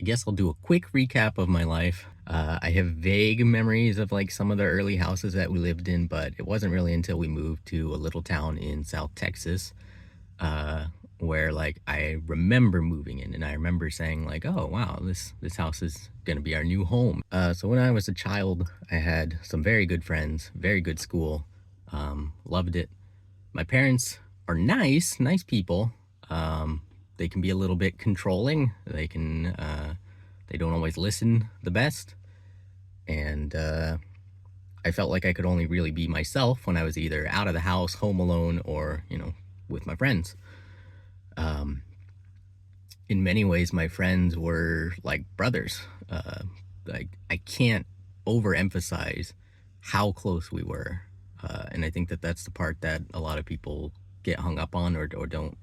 I guess I'll do a quick recap of my life. I have vague memories of like some of the early houses that we lived in, but it wasn't really until we moved to a little town in South Texas, uh, where like I remember moving in, and I remember saying like, "Oh wow, this house is gonna be our new home." So when I was a child, I had some very good friends, very good school, loved it. My parents are nice people. Um, they can be a little bit controlling. They don't always listen the best. And I felt like I could only really be myself when I was either out of the house, home alone, or, with my friends. Um, in many ways, my friends were like brothers. I can't overemphasize how close we were. And I think that that's the part that a lot of people get hung up on or don't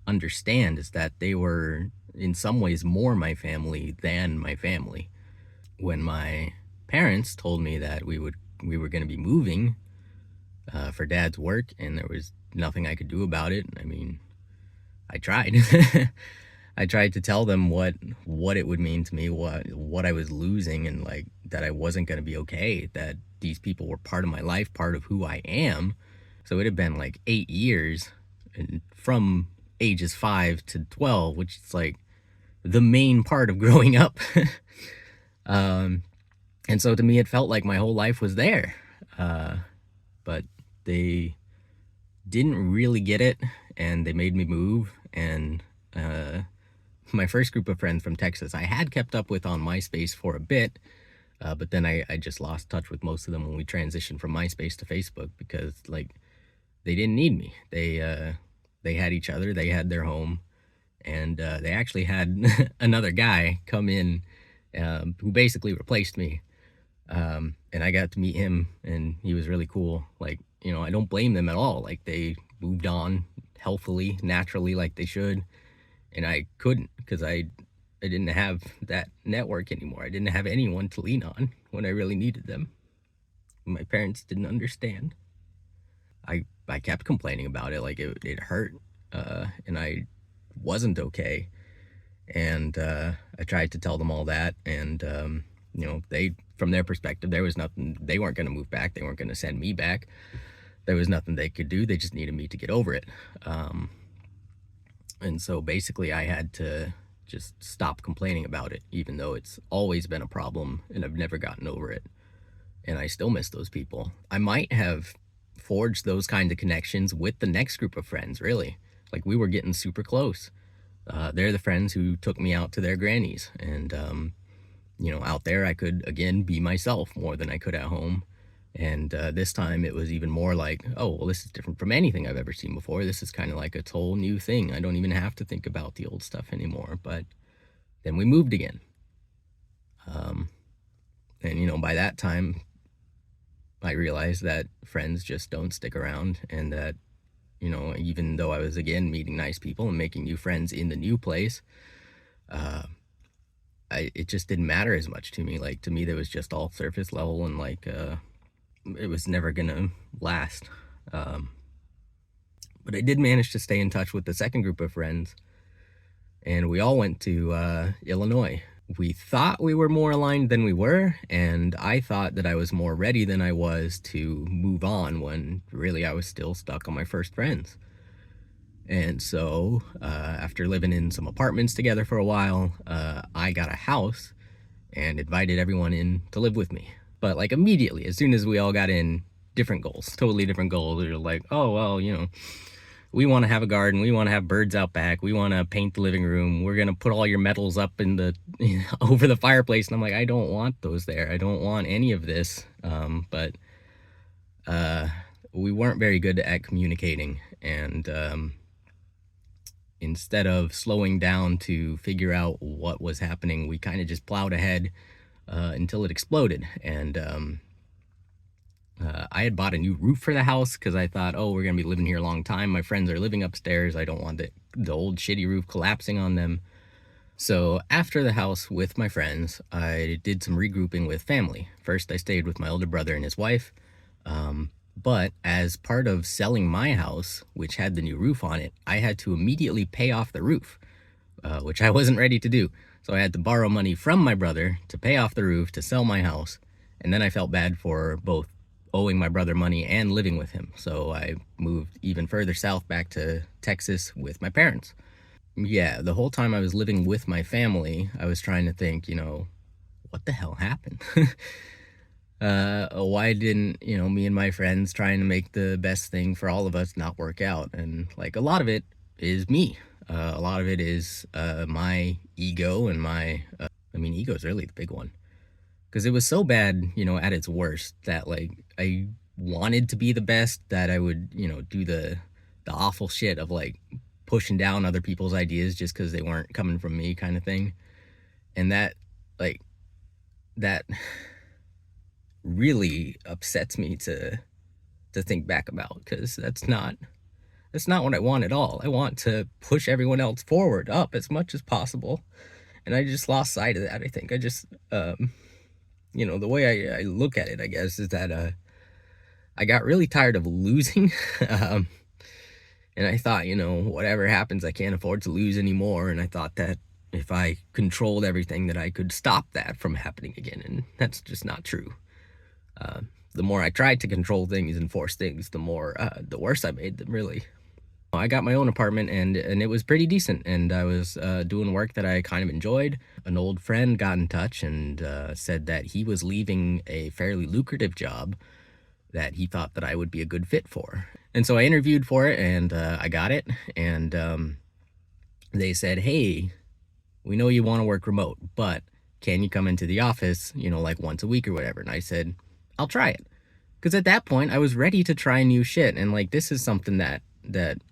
understand is that they were in some ways more my family than my family. When my parents told me that we were going to be moving for dad's work and there was nothing I could do about it, I mean, I tried. I tried to tell them what it would mean to me, what I was losing, and like that I wasn't going to be okay, that these people were part of my life, part of who I am. So it had been like 8 years, and from ages 5 to 12, which is like the main part of growing up. um, and so to me, it felt like my whole life was there. Uh, but they didn't really get it, and they made me move. And my first group of friends from Texas, I had kept up with on MySpace for a bit, but then I just lost touch with most of them when we transitioned from MySpace to Facebook because like they didn't need me. They had each other, they had their home, and they actually had another guy come in who basically replaced me. And I got to meet him, and he was really cool. Like, I don't blame them at all. Like, they moved on healthfully, naturally, like they should, and I couldn't because I didn't have that network anymore. I didn't have anyone to lean on when I really needed them. My parents didn't understand. I kept complaining about it, like it hurt, and I wasn't okay. And I tried to tell them all that, and they, from their perspective, there was nothing. They weren't going to move back. They weren't going to send me back. There was nothing they could do. They just needed me to get over it. And so basically, I had to just stop complaining about it, even though it's always been a problem, and I've never gotten over it. And I still miss those people. I might have forged those kind of connections with the next group of friends, really. Like, we were getting super close. They're the friends who took me out to their grannies. And, out there, I could, again, be myself more than I could at home. And this time it was even more like, oh, well, this is different from anything I've ever seen before. This is kind of like a whole new thing. I don't even have to think about the old stuff anymore. But then we moved again. Um, and, by that time, I realized that friends just don't stick around, and that, even though I was again meeting nice people and making new friends in the new place, uh, it just didn't matter as much to me. Like, to me, that was just all surface level, and like, it was never gonna last. Um, but I did manage to stay in touch with the second group of friends, and we all went to Illinois. We thought we were more aligned than we were, and I thought that I was more ready than I was to move on when really I was still stuck on my first friends. And so, after living in some apartments together for a while, I got a house and invited everyone in to live with me. But like immediately, as soon as we all got in, different goals, totally different goals. They're like, oh, well, we want to have a garden. We want to have birds out back. We want to paint the living room. We're going to put all your medals up in the, over the fireplace. And I'm like, I don't want those there. I don't want any of this. But we weren't very good at communicating. And instead of slowing down to figure out what was happening, we kind of just plowed ahead until it exploded. And I had bought a new roof for the house because I thought, oh, we're going to be living here a long time. My friends are living upstairs. I don't want the old shitty roof collapsing on them. So after the house with my friends, I did some regrouping with family. First, I stayed with my older brother and his wife. But as part of selling my house, which had the new roof on it, I had to immediately pay off the roof, which I wasn't ready to do. So I had to borrow money from my brother to pay off the roof, to sell my house. And then I felt bad for both owing my brother money and living with him. So I moved even further south back to Texas with my parents. Yeah, the whole time I was living with my family, I was trying to think, what the hell happened? Why didn't, me and my friends trying to make the best thing for all of us not work out? And like a lot of it is me. A lot of it is my ego and ego is really the big one. Because it was so bad, at its worst that like I wanted to be the best, that I would, do the awful shit of like pushing down other people's ideas just because they weren't coming from me kind of thing. And like, that really upsets me to think back about, because that's not what I want at all. I want to push everyone else forward, up as much as possible. And I just lost sight of that. I think I just, the way I look at it, I guess, is that I got really tired of losing. And I thought, whatever happens, I can't afford to lose anymore. And I thought that if I controlled everything, that I could stop that from happening again. And that's just not true. The more I tried to control things and force things, the worse I made them, really. I got my own apartment, and it was pretty decent, and I was doing work that I kind of enjoyed. An old friend got in touch and said that he was leaving a fairly lucrative job that he thought that I would be a good fit for. And so I interviewed for it, and I got it, and they said, hey, we know you want to work remote, but can you come into the office, like once a week or whatever? And I said, I'll try it. Because at that point, I was ready to try new shit, and like this is something that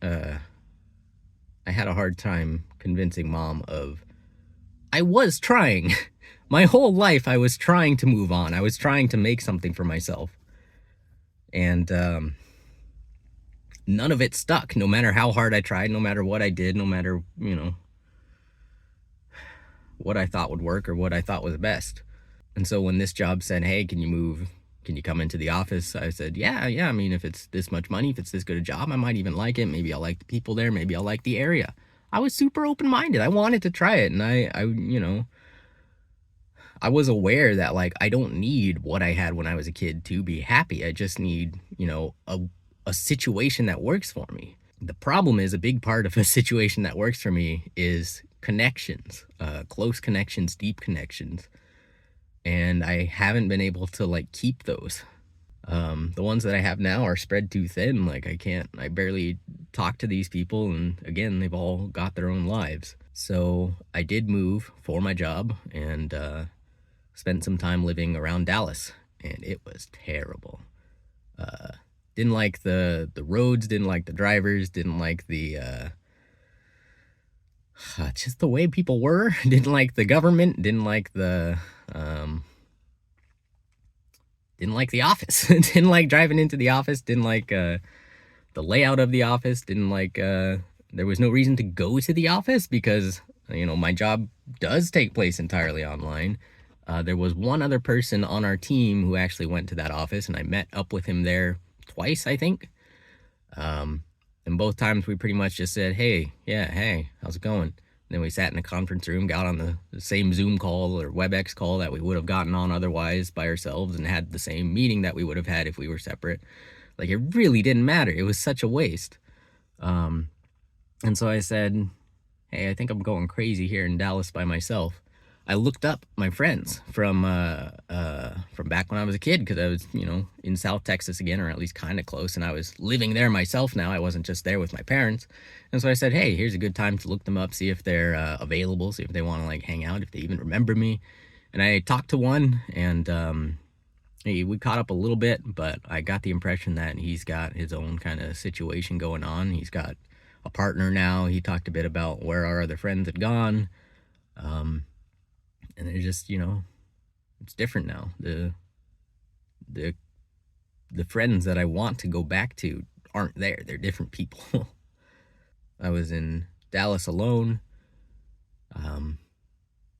I had a hard time convincing Mom of. I was trying. My whole life I was trying to move on. I was trying to make something for myself. And none of it stuck, no matter how hard I tried, no matter what I did, no matter, what I thought would work or what I thought was best. And so when this job said, hey, can you come into the office? I said, yeah. I mean, if it's this much money, if it's this good a job, I might even like it. Maybe I'll like the people there. Maybe I'll like the area. I was super open-minded. I wanted to try it. And I was aware that like, I don't need what I had when I was a kid to be happy. I just need, a situation that works for me. The problem is, a big part of a situation that works for me is connections, close connections, deep connections. And I haven't been able to like keep those. The ones that I have now are spread too thin. Like I barely talk to these people. And again, they've all got their own lives. So I did move for my job and spent some time living around Dallas, and it was terrible. Didn't like the roads, didn't like the drivers, didn't like the just the way people were. Didn't like the government, didn't like the office. Didn't like driving into the office, didn't like the layout of the office, didn't like there was no reason to go to the office because my job does take place entirely online. There was one other person on our team who actually went to that office, and I met up with him there twice, I think. And both times we pretty much just said, hey, how's it going? And then we sat in a conference room, got on the same Zoom call or WebEx call that we would have gotten on otherwise by ourselves, and had the same meeting that we would have had if we were separate. Like, it really didn't matter. It was such a waste. And so I said, hey, I think I'm going crazy here in Dallas by myself. I looked up my friends from back when I was a kid, because I was, in South Texas again, or at least kind of close, and I was living there myself now. I wasn't just there with my parents. And so I said, hey, here's a good time to look them up, see if they're available, see if they want to like hang out, if they even remember me. And I talked to one, and we caught up a little bit, but I got the impression that he's got his own kind of situation going on. He's got a partner now. He talked a bit about where our other friends had gone. And it just, it's different now. The friends that I want to go back to aren't there. They're different people. I was in Dallas alone,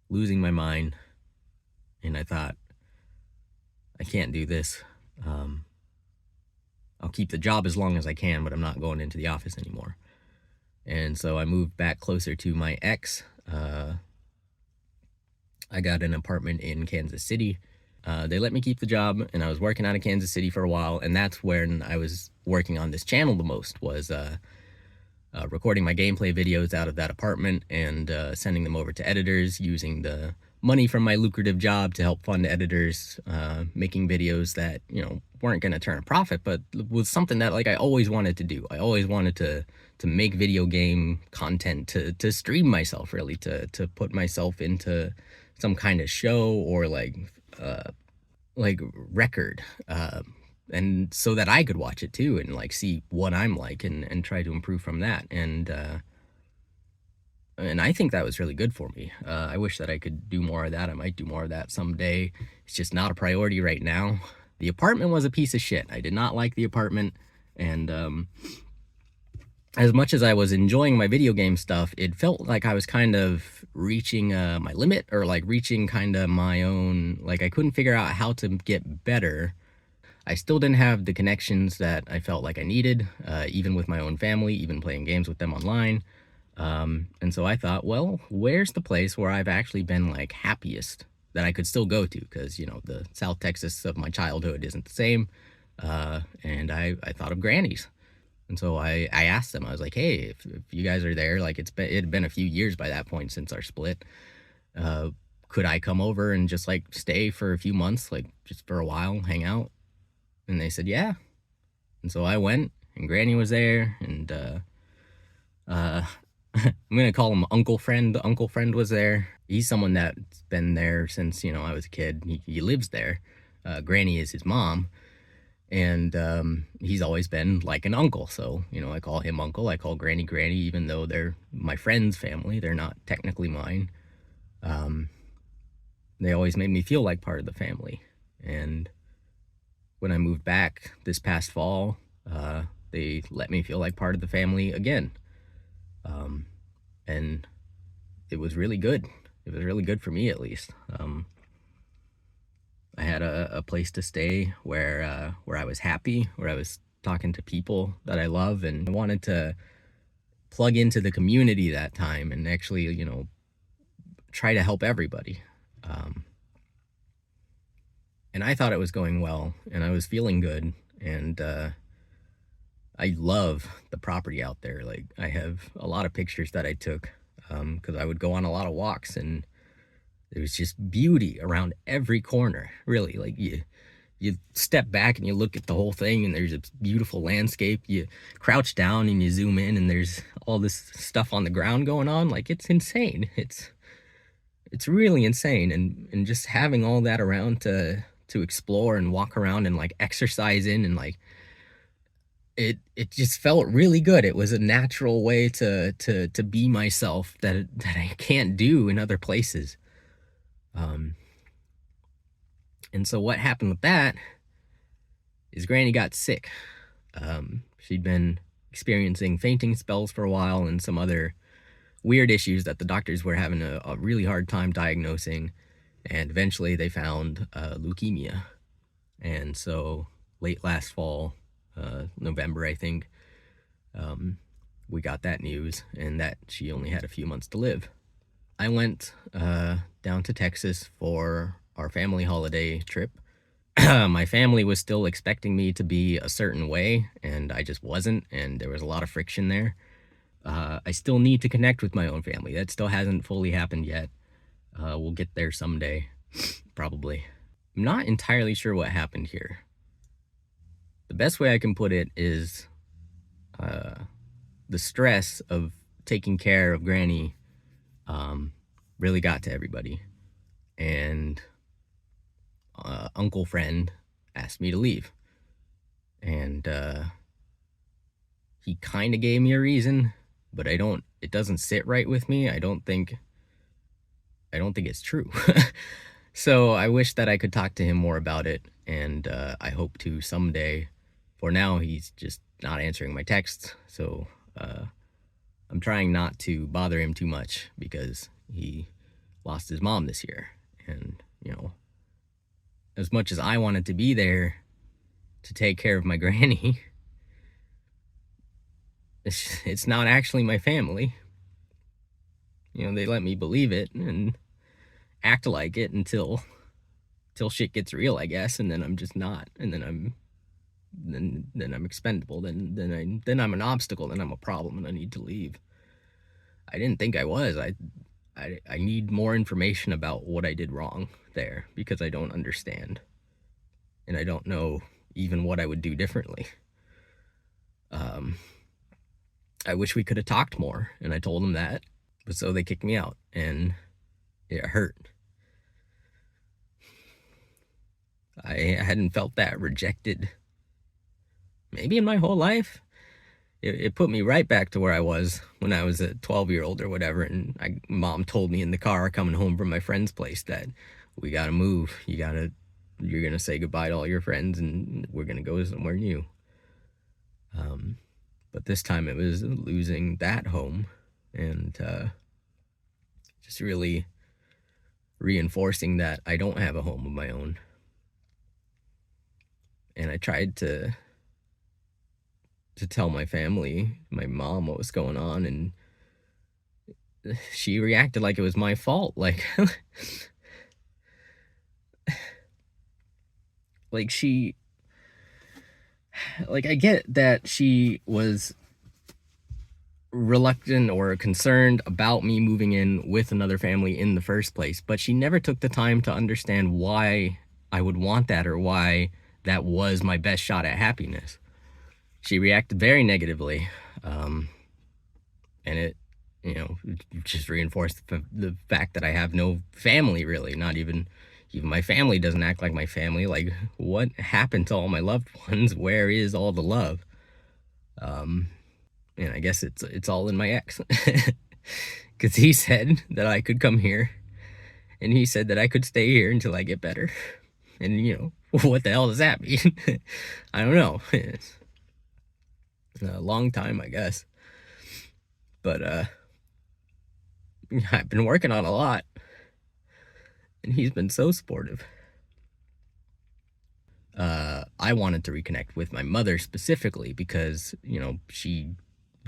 losing my mind, and I thought, I can't do this. I'll keep the job as long as I can, but I'm not going into the office anymore. And so I moved back closer to my ex, I got an apartment in Kansas City. They let me keep the job, and I was working out of Kansas City for a while, and that's when I was working on this channel the most, was recording my gameplay videos out of that apartment and sending them over to editors, using the money from my lucrative job to help fund editors, making videos that, weren't going to turn a profit, but was something that, like, I always wanted to do. I always wanted to make video game content, to stream myself, really, to put myself into some kind of show or like record, and so that I could watch it too and like see what I'm like and try to improve from that. And I think that was really good for me. I wish that I could do more of that. I might do more of that someday. It's just not a priority right now. The apartment was a piece of shit. I did not like the apartment, and as much as I was enjoying my video game stuff, it felt like I was kind of reaching my limit, or like reaching kind of my own, like I couldn't figure out how to get better. I still didn't have the connections that I felt like I needed, even with my own family, even playing games with them online. And so I thought, well, where's the place where I've actually been like happiest that I could still go to? Because, the South Texas of my childhood isn't the same. And I thought of Granny's. And so I asked them, I was like, hey, if you guys are there, like it had been a few years by that point since our split. Could I come over and just like stay for a few months, like just for a while, hang out? And they said, yeah. And so I went, and Granny was there, and I'm gonna call him Uncle Friend. Uncle Friend was there. He's someone that's been there since, I was a kid. He lives there. Granny is his mom. And he's always been like an uncle. So, I call him uncle. I call Granny Granny, even though they're my friend's family. They're not technically mine. They always made me feel like part of the family. And when I moved back this past fall, they let me feel like part of the family again. And it was really good. It was really good for me, at least. I had a place to stay where I was happy, where I was talking to people that I love, and I wanted to plug into the community that time and actually, try to help everybody. And I thought it was going well, and I was feeling good, and I love the property out there. Like, I have a lot of pictures that I took, because I would go on a lot of walks, and there was just beauty around every corner, really. Like, you step back and you look at the whole thing, and there's a beautiful landscape. You crouch down and you zoom in, and there's all this stuff on the ground going on. Like, it's insane. It's really insane. And just having all that around to explore and walk around and like exercise in, and like it just felt really good. It was a natural way to be myself that I can't do in other places. And so what happened with that is Granny got sick. She'd been experiencing fainting spells for a while and some other weird issues that the doctors were having a really hard time diagnosing. And eventually they found leukemia. And so late last fall, November, I think, we got that news, and that she only had a few months to live. I went down to Texas for our family holiday trip. My family was still expecting me to be a certain way, and I just wasn't, and there was a lot of friction there. I still need to connect with my own family. That still hasn't fully happened yet. We'll get there someday, probably. I'm not entirely sure what happened here. The best way I can put it is the stress of taking care of Granny really got to everybody. And Uncle Friend asked me to leave. And he kind of gave me a reason, but it doesn't sit right with me. I don't think it's true. So I wish that I could talk to him more about it, and I hope to someday. For now, he's just not answering my texts, so I'm trying not to bother him too much, because he lost his mom this year. And, as much as I wanted to be there to take care of my granny, it's not actually my family. They let me believe it, and act like it until shit gets real, I guess, and then I'm just not, and then I'm expendable. Then I'm an obstacle. Then I'm a problem, and I need to leave. I didn't think I was. I need more information about what I did wrong there because I don't understand, and I don't know even what I would do differently. I wish we could have talked more, and I told them that, but so they kicked me out, and it hurt. I hadn't felt that rejected maybe in my whole life. It put me right back to where I was when I was a 12-year-old or whatever, and mom told me in the car coming home from my friend's place that we gotta move. You're gonna say goodbye to all your friends, and we're gonna go somewhere new. But this time it was losing that home, and just really reinforcing that I don't have a home of my own. And I tried to tell my family, my mom, what was going on, and she reacted like it was my fault. Like I get that she was reluctant or concerned about me moving in with another family in the first place, but she never took the time to understand why I would want that or why that was my best shot at happiness. She reacted very negatively, and it just reinforced the fact that I have no family, really. Not even my family doesn't act like my family. Like, what happened to all my loved ones? Where is all the love? And I guess it's all in my ex, because he said that I could come here, and he said that I could stay here until I get better. And what the hell does that mean? I don't know. It's a long time, I guess. But I've been working on a lot, and he's been so supportive. I wanted to reconnect with my mother specifically because, she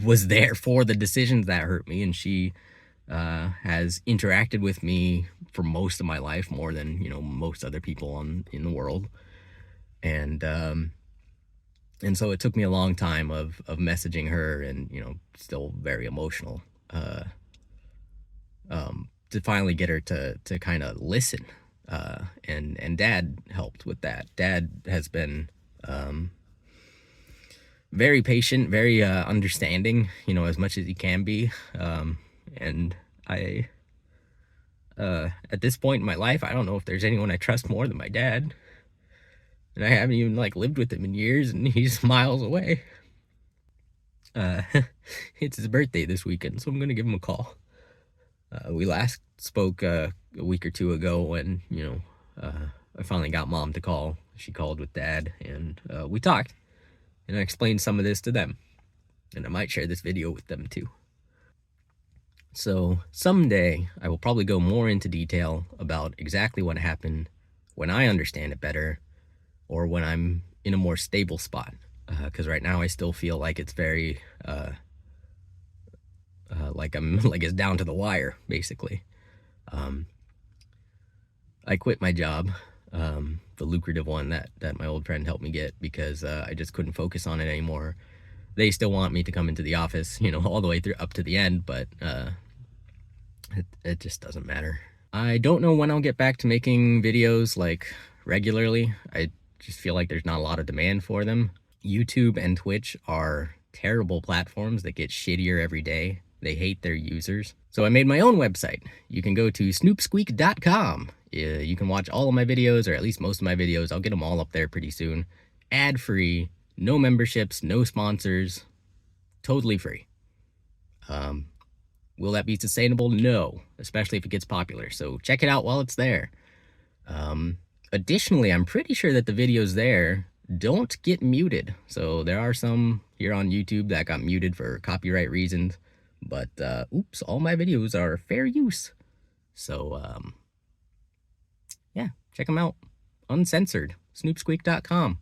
was there for the decisions that hurt me, and she has interacted with me for most of my life more than, most other people in the world. And so it took me a long time of messaging her, and, still very emotional, to finally get her to kind of listen. And Dad helped with that. Dad has been very patient, very understanding, as much as he can be. And I, at this point in my life, I don't know if there's anyone I trust more than my dad. And I haven't even lived with him in years, and he's miles away. It's his birthday this weekend, so I'm gonna give him a call. We last spoke a week or two ago when, I finally got Mom to call. She called with Dad, and we talked, and I explained some of this to them, and I might share this video with them too. So someday I will probably go more into detail about exactly what happened when I understand it better, or when I'm in a more stable spot, because right now I still feel like it's very like it's down to the wire, basically. I quit my job, the lucrative one that my old friend helped me get, because I just couldn't focus on it anymore. They still want me to come into the office, all the way through up to the end, but it just doesn't matter. I don't know when I'll get back to making videos regularly. I just feel like there's not a lot of demand for them. YouTube and Twitch are terrible platforms that get shittier every day. They hate their users. So I made my own website. You can go to snoopsqueak.com. You can watch all of my videos, or at least most of my videos. I'll get them all up there pretty soon. Ad-free, no memberships, no sponsors, totally free. Will that be sustainable? No, especially if it gets popular. So check it out while it's there. Additionally, I'm pretty sure that the videos there don't get muted. So there are some here on YouTube that got muted for copyright reasons. But, oops, all my videos are fair use. So, yeah, check them out. Uncensored. Snoopsqueak.com.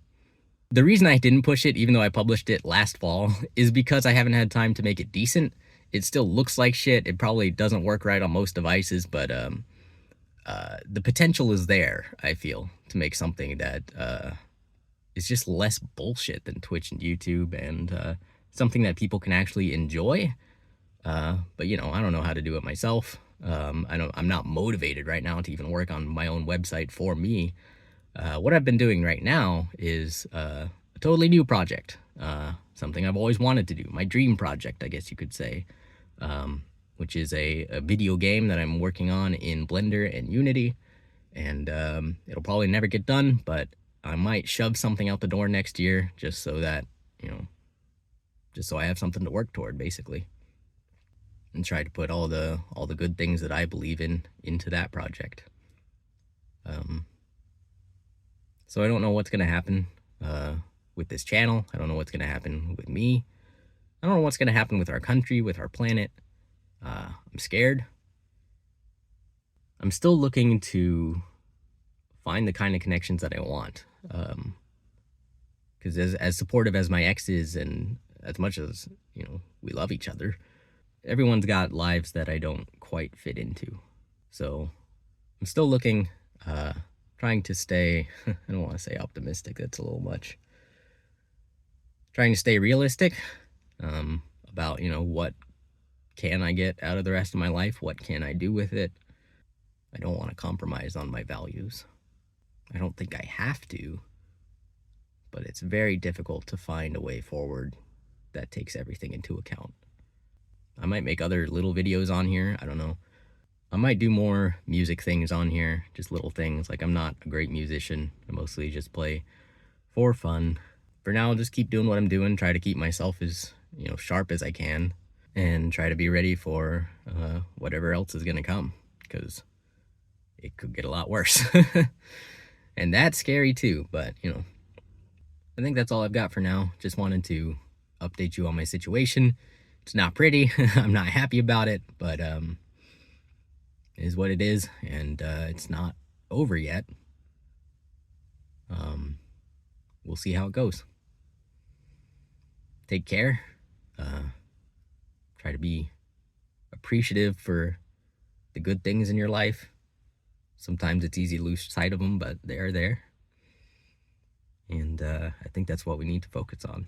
The reason I didn't push it, even though I published it last fall, is because I haven't had time to make it decent. It still looks like shit. It probably doesn't work right on most devices, but the potential is there, I feel, to make something that is just less bullshit than Twitch and YouTube, and something that people can actually enjoy. But you know, I don't know how to do it myself. I'm not motivated right now to even work on my own website for me. What I've been doing right now is a totally new project. Something I've always wanted to do, my dream project, I guess you could say, which is a video game that I'm working on in Blender and Unity. And it'll probably never get done, but I might shove something out the door next year just so that, you know, just so I have something to work toward, basically, and try to put all the good things that I believe in into that project. So I don't know what's gonna happen with this channel. I don't know what's gonna happen with me. I don't know what's gonna happen with our country, with our planet. I'm scared. I'm still looking to find the kind of connections that I want. Because as supportive as my ex is, and as much as, you know, we love each other, everyone's got lives that I don't quite fit into. So I'm still looking, trying to stay, I don't want to say optimistic, that's a little much. Trying to stay realistic about, you know, what can I get out of the rest of my life? What can I do with it? I don't want to compromise on my values. I don't think I have to, but it's very difficult to find a way forward that takes everything into account. I might make other little videos on here. I don't know. I might do more music things on here, just little things. Like, I'm not a great musician. I mostly just play for fun. For now, I'll just keep doing what I'm doing, try to keep myself as, you know, sharp as I can, and try to be ready for whatever else is going to come, because it could get a lot worse. And that's scary too, but, you know, I think that's all I've got for now. Just wanted to update you on my situation. It's not pretty. I'm not happy about it, but it is what it is, and it's not over yet. We'll see how it goes. Take care. Try to be appreciative for the good things in your life. Sometimes it's easy to lose sight of them, but they are there. And I think that's what we need to focus on.